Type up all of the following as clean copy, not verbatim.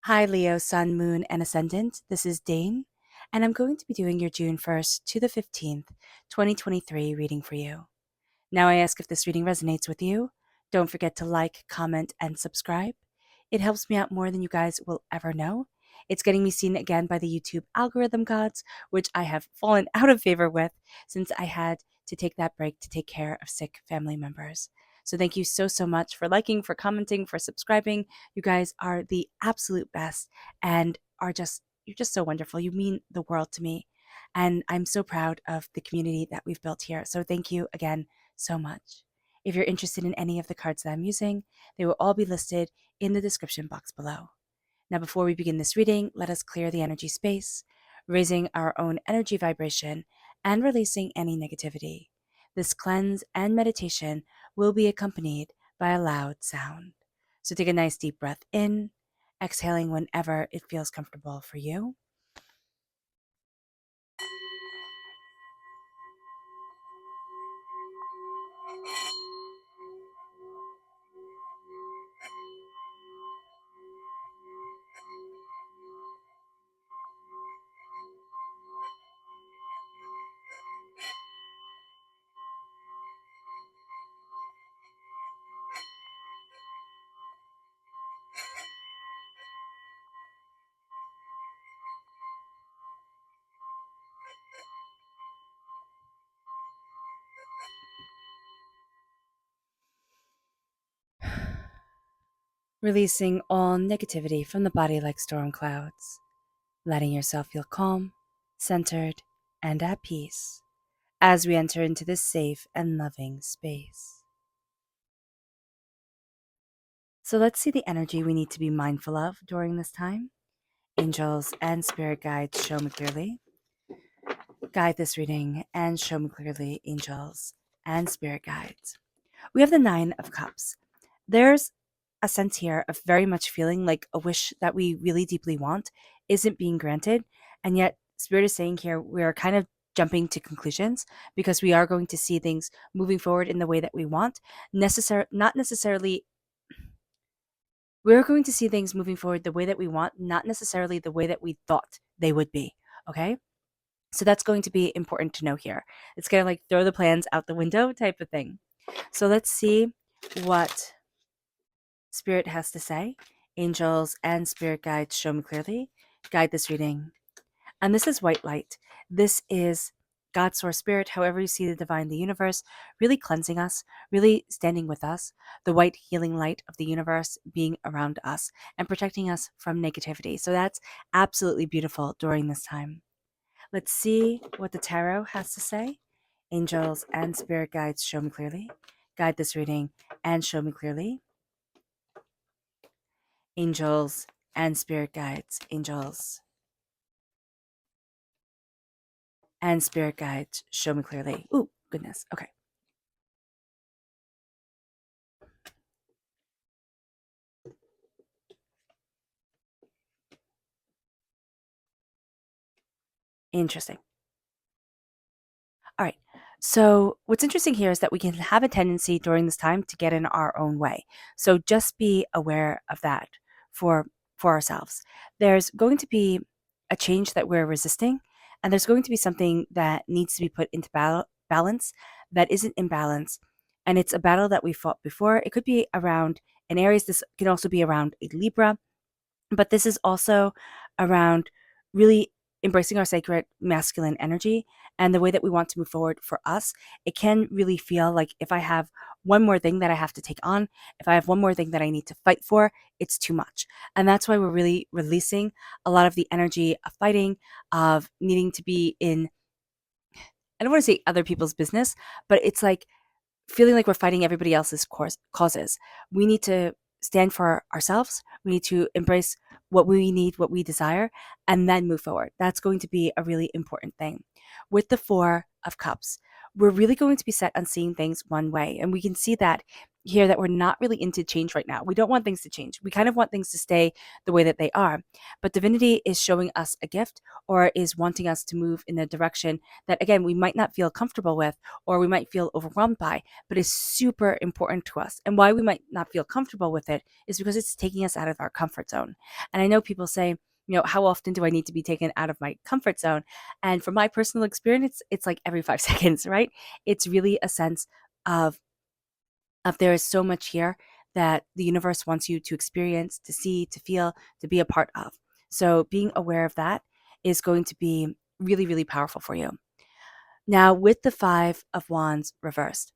Hi, Leo, Sun, Moon, and Ascendant. This is Dane, and I'm going to be doing your June 1st to the 15th, 2023 reading for you. Now, I ask if this reading resonates with you. Don't forget to like, comment, and subscribe. It helps me out more than you guys will ever know. It's getting me seen again by the YouTube algorithm gods, which I have fallen out of favor with since I had to take that break to take care of sick family members. So thank you so much for liking, for commenting, for subscribing. You guys are the absolute best and you're just so wonderful. You mean the world to me. And I'm so proud of the community that we've built here. So thank you again so much. If you're interested in any of the cards that I'm using, they will all be listed in the description box below. Now, before we begin this reading, let us clear the energy space, raising our own energy vibration and releasing any negativity. This cleanse and meditation will be accompanied by a loud sound. So take a nice deep breath in, exhaling whenever it feels comfortable for you. Releasing all negativity from the body like storm clouds, letting yourself feel calm, centered, and at peace as we enter into this safe and loving space. So let's see the energy we need to be mindful of during this time. Angels and spirit guides, show me clearly. Guide this reading and show me clearly, angels and spirit guides. We have the Nine of Cups. There's a sense here of very much feeling like a wish that we really deeply want isn't being granted. And yet, Spirit is saying here we're kind of jumping to conclusions because we are going to see things moving forward in the way that we want. Not necessarily, we're going to see things moving forward the way that we want, not necessarily the way that we thought they would be. Okay? So that's going to be important to know here. It's kind of like throw the plans out the window type of thing. So let's see what Spirit has to say. Angels and spirit guides, show me clearly. Guide this reading. And this is white light. This is God, source, spirit, however you see the divine, the universe, really cleansing us, really standing with us, the white healing light of the universe being around us and protecting us from negativity. So that's absolutely beautiful during this time. Let's see what the tarot has to say. Angels and spirit guides, show me clearly. Guide this reading and show me clearly. Angels and spirit guides, angels and spirit guides, show me clearly. Ooh, goodness. Okay. Interesting. All right. So, what's interesting here is that we can have a tendency during this time to get in our own way. So, just be aware of that for for ourselves. There's going to be a change that we're resisting, and there's going to be something that needs to be put into balance that isn't in balance. And it's a battle that we fought before. It could be around an Aries. This can also be around a Libra, but this is also around really embracing our sacred masculine energy and the way that we want to move forward for us. It can really feel like if I have one more thing that I have to take on, if I have one more thing that I need to fight for, it's too much. And that's why we're really releasing a lot of the energy of fighting, of needing to be in, I don't want to say other people's business, but it's like feeling like we're fighting everybody else's causes. We need to stand for ourselves. We need to embrace what we need, what we desire, and then move forward. That's going to be a really important thing. With the Four of Cups, we're really going to be set on seeing things one way. And we can see that here that we're not really into change right now. We don't want things to change. We kind of want things to stay the way that they are. But divinity is showing us a gift or is wanting us to move in a direction that, again, we might not feel comfortable with or we might feel overwhelmed by, but is super important to us. And why we might not feel comfortable with it is because it's taking us out of our comfort zone. And I know people say, how often do I need to be taken out of my comfort zone? And from my personal experience, it's like every 5 seconds, right? It's really a sense of there is so much here that the universe wants you to experience, to see, to feel, to be a part of. So being aware of that is going to be really, really powerful for you. Now, with the Five of Wands reversed,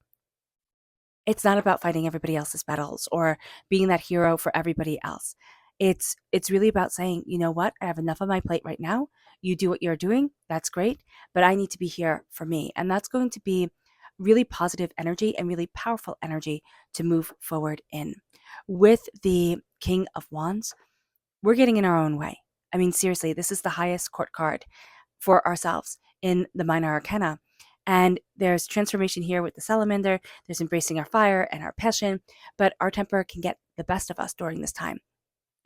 it's not about fighting everybody else's battles or being that hero for everybody else. It's really about saying, you know what, I have enough on my plate right now. You do what you're doing, that's great, but I need to be here for me. And that's going to be really positive energy and really powerful energy to move forward in. With the King of Wands, we're getting in our own way. I mean, seriously, this is the highest court card for ourselves in the minor arcana. And there's transformation here with the salamander. There's embracing our fire and our passion, but our temper can get the best of us during this time.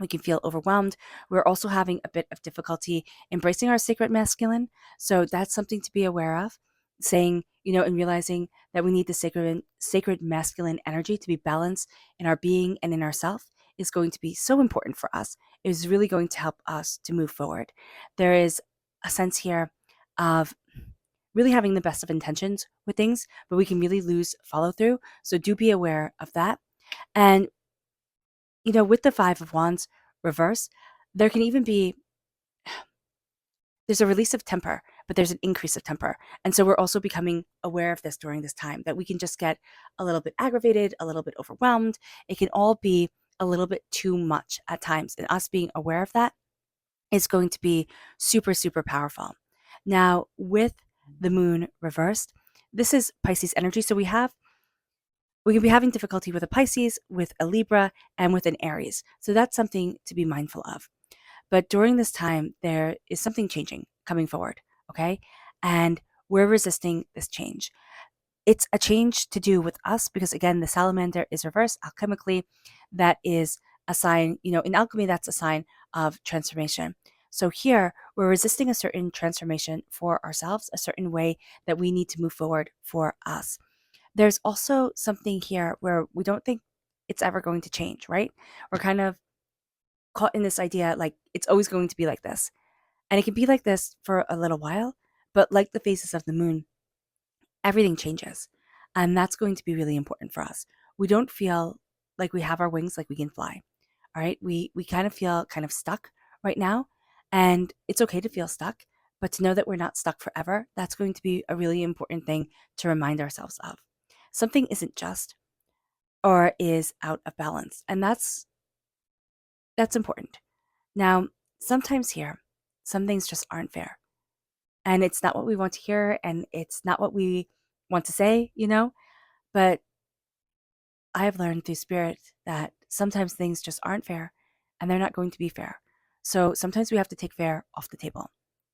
We can feel overwhelmed. We're also having a bit of difficulty embracing our sacred masculine. So that's something to be aware of. Saying, and realizing that we need the sacred masculine energy to be balanced in our being and in ourself is going to be so important for us. It is really going to help us to move forward. There is a sense here of really having the best of intentions with things, but we can really lose follow through. So do be aware of that. And with the Five of Wands reverse, there can even be there's a release of temper, but there's an increase of temper. And so we're also becoming aware of this during this time, that we can just get a little bit aggravated, a little bit overwhelmed. It can all be a little bit too much at times. And us being aware of that is going to be super, super powerful. Now, with the moon reversed, this is Pisces energy. So we can be having difficulty with a Pisces, with a Libra, and with an Aries. So that's something to be mindful of. But during this time, there is something changing coming forward, okay? And we're resisting this change. It's a change to do with us because, again, the salamander is reversed alchemically. That is a sign, in alchemy, that's a sign of transformation. So here, we're resisting a certain transformation for ourselves, a certain way that we need to move forward for us. There's also something here where we don't think it's ever going to change, right? We're kind of caught in this idea like it's always going to be like this. And it can be like this for a little while, but like the phases of the moon, everything changes. And that's going to be really important for us. We don't feel like we have our wings, like we can fly. All right. We kind of feel kind of stuck right now. And it's okay to feel stuck, but to know that we're not stuck forever, that's going to be a really important thing to remind ourselves of. Something isn't just or is out of balance. And that's important. Now, sometimes here, some things just aren't fair. And it's not what we want to hear and it's not what we want to say, but I have learned through spirit that sometimes things just aren't fair and they're not going to be fair. So sometimes we have to take fair off the table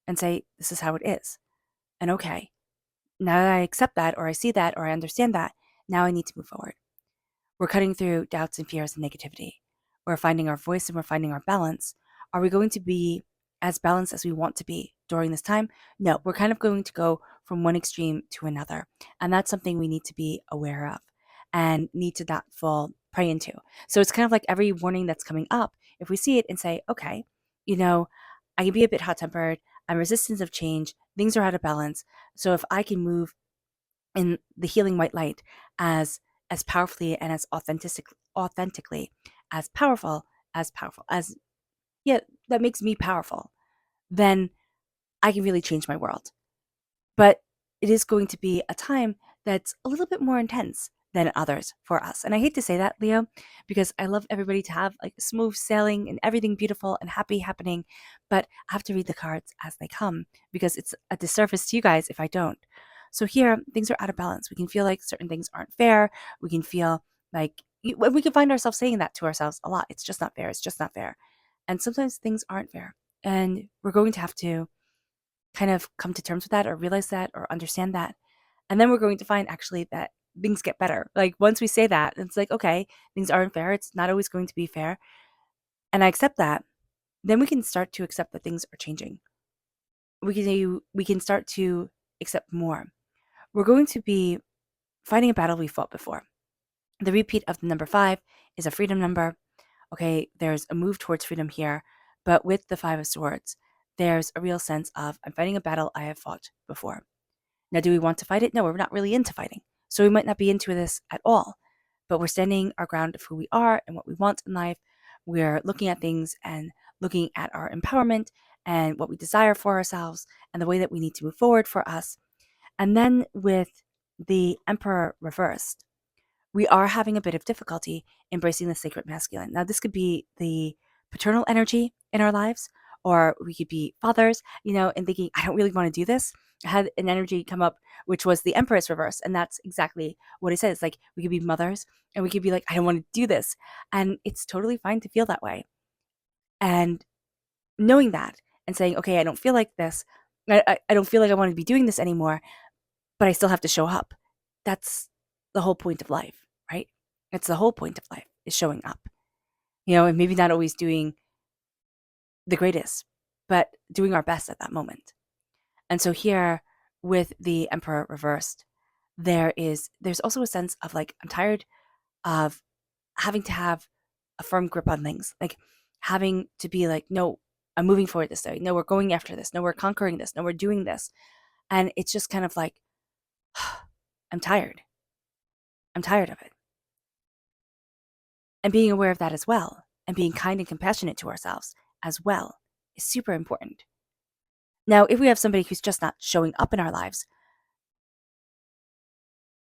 and say, this is how it is. And okay, now that I accept that or I see that or I understand that, now I need to move forward. We're cutting through doubts and fears and negativity. We're finding our voice and we're finding our balance. Are we going to be as balanced as we want to be during this time? No, we're kind of going to go from one extreme to another. And that's something we need to be aware of and need to not fall prey into. So it's kind of like every warning that's coming up, if we see it and say, okay, I can be a bit hot tempered, I'm resistant of change, things are out of balance. So if I can move in the healing white light as powerfully and as authentically as powerful as yeah, that makes me powerful, then I can really change my world. But it is going to be a time that's a little bit more intense than others for us. And I hate to say that, Leo, because I love everybody to have like smooth sailing and everything beautiful and happy happening. But I have to read the cards as they come because it's a disservice to you guys if I don't. So here, things are out of balance. We can feel like certain things aren't fair. We can feel like we can find ourselves saying that to ourselves a lot. It's just not fair. It's just not fair. And sometimes things aren't fair. And we're going to have to kind of come to terms with that or realize that or understand that. And then we're going to find actually that things get better. Like once we say that, it's like, okay, things aren't fair. It's not always going to be fair. And I accept that. Then we can start to accept that things are changing. We can start to accept more. We're going to be fighting a battle we fought before. The repeat of the number 5 is a freedom number. Okay, there's a move towards freedom here, but with the 5 of Swords, there's a real sense of I'm fighting a battle I have fought before. Now, do we want to fight it? No, we're not really into fighting. So we might not be into this at all, but we're standing our ground of who we are and what we want in life. We're looking at things and looking at our empowerment and what we desire for ourselves and the way that we need to move forward for us. And then with the Emperor reversed, we are having a bit of difficulty embracing the sacred masculine. Now, this could be the paternal energy in our lives, or we could be fathers, and thinking, I don't really want to do this. I had an energy come up, which was the Empress reverse. And that's exactly what it says. Like, we could be mothers and we could be like, I don't want to do this. And it's totally fine to feel that way. And knowing that and saying, okay, I don't feel like this. I don't feel like I want to be doing this anymore, but I still have to show up. That's the whole point of life, right? It's the whole point of life is showing up, and maybe not always doing the greatest, but doing our best at that moment. And so here with the Emperor reversed, there's also a sense of like, I'm tired of having to have a firm grip on things, like having to be like, no, I'm moving forward this way. No, we're going after this. No, we're conquering this. No, we're doing this. And it's just kind of like, I'm tired. I'm tired of it. And being aware of that as well, and being kind and compassionate to ourselves as well, is super important. Now, if we have somebody who's just not showing up in our lives,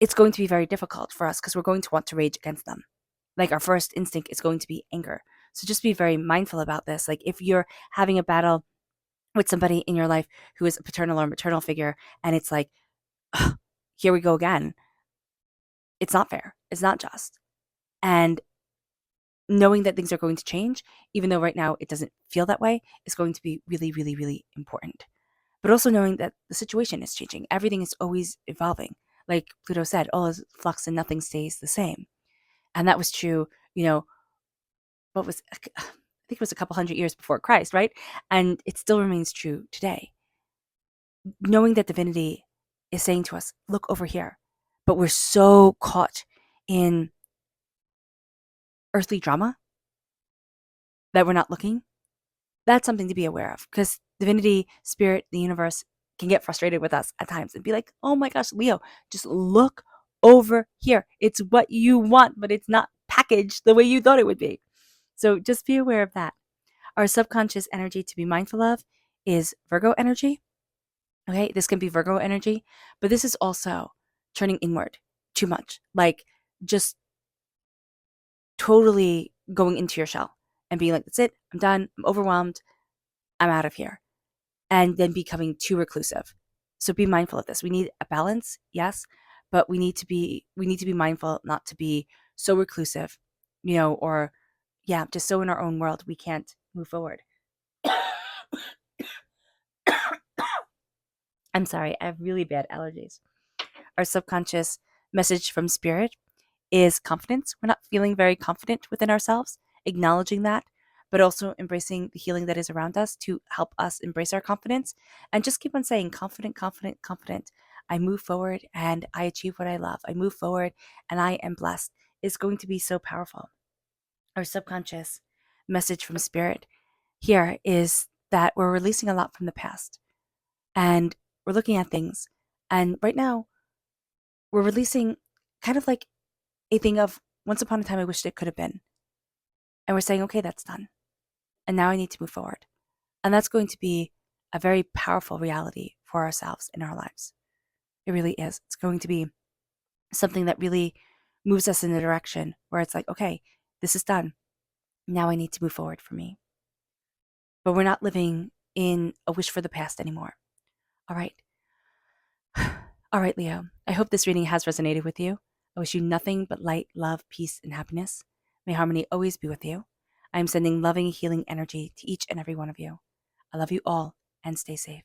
it's going to be very difficult for us because we're going to want to rage against them. Like, our first instinct is going to be anger. So just be very mindful about this. Like, if you're having a battle with somebody in your life who is a paternal or maternal figure, and it's like, here we go again, it's not fair. It's not just. And knowing that things are going to change, even though right now it doesn't feel that way, is going to be really, really, really important. But also knowing that the situation is changing. Everything is always evolving. Like Pluto said, all is flux and nothing stays the same. And that was true, what was, I think it was a couple hundred years before Christ, right? And it still remains true today. Knowing that divinity is saying to us, look over here. But we're so caught in earthly drama that we're not looking. That's something to be aware of, because divinity, spirit, the universe can get frustrated with us at times and be like, oh my gosh, Leo, just look over here. It's what you want, but it's not packaged the way you thought it would be. So just be aware of that. Our subconscious energy to be mindful of is Virgo energy. Okay, this can be Virgo energy, but this is also turning inward too much, like just totally going into your shell and being like, that's it, I'm done, I'm overwhelmed, I'm out of here. And then becoming too reclusive. So be mindful of this. We need a balance, yes, but we need to be mindful not to be so reclusive, or just so in our own world we can't move forward. I'm sorry, I have really bad allergies. Our subconscious message from spirit is confidence. We're not feeling very confident within ourselves, acknowledging that, but also embracing the healing that is around us to help us embrace our confidence, and just keep on saying confident, confident, confident. I move forward and I achieve what I love. I move forward and I am blessed. Is going to be so powerful. Our subconscious message from spirit here is that we're releasing a lot from the past, and we're looking at things. And right now, we're releasing kind of like a thing of once upon a time I wished it could have been. And we're saying, okay, that's done. And now I need to move forward. And that's going to be a very powerful reality for ourselves in our lives. It really is. It's going to be something that really moves us in a direction where it's like, okay, this is done. Now I need to move forward for me. But we're not living in a wish for the past anymore. All right. All right, Leo. I hope this reading has resonated with you. I wish you nothing but light, love, peace, and happiness. May harmony always be with you. I am sending loving, healing energy to each and every one of you. I love you all, and stay safe.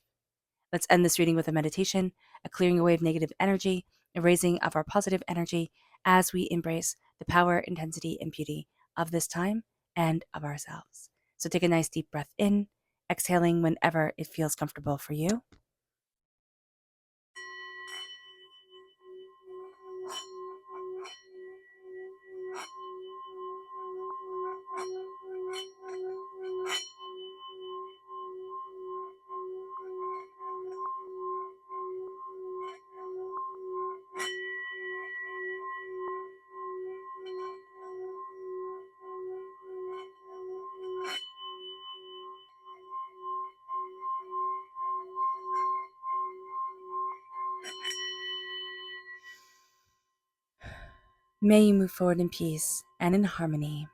Let's end this reading with a meditation, a clearing away of negative energy, a raising of our positive energy as we embrace the power, intensity, and beauty of this time and of ourselves. So take a nice deep breath in, exhaling whenever it feels comfortable for you. May you move forward in peace and in harmony.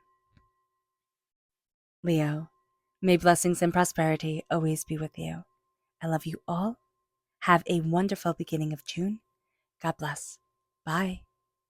Leo, may blessings and prosperity always be with you. I love you all. Have a wonderful beginning of June. God bless. Bye.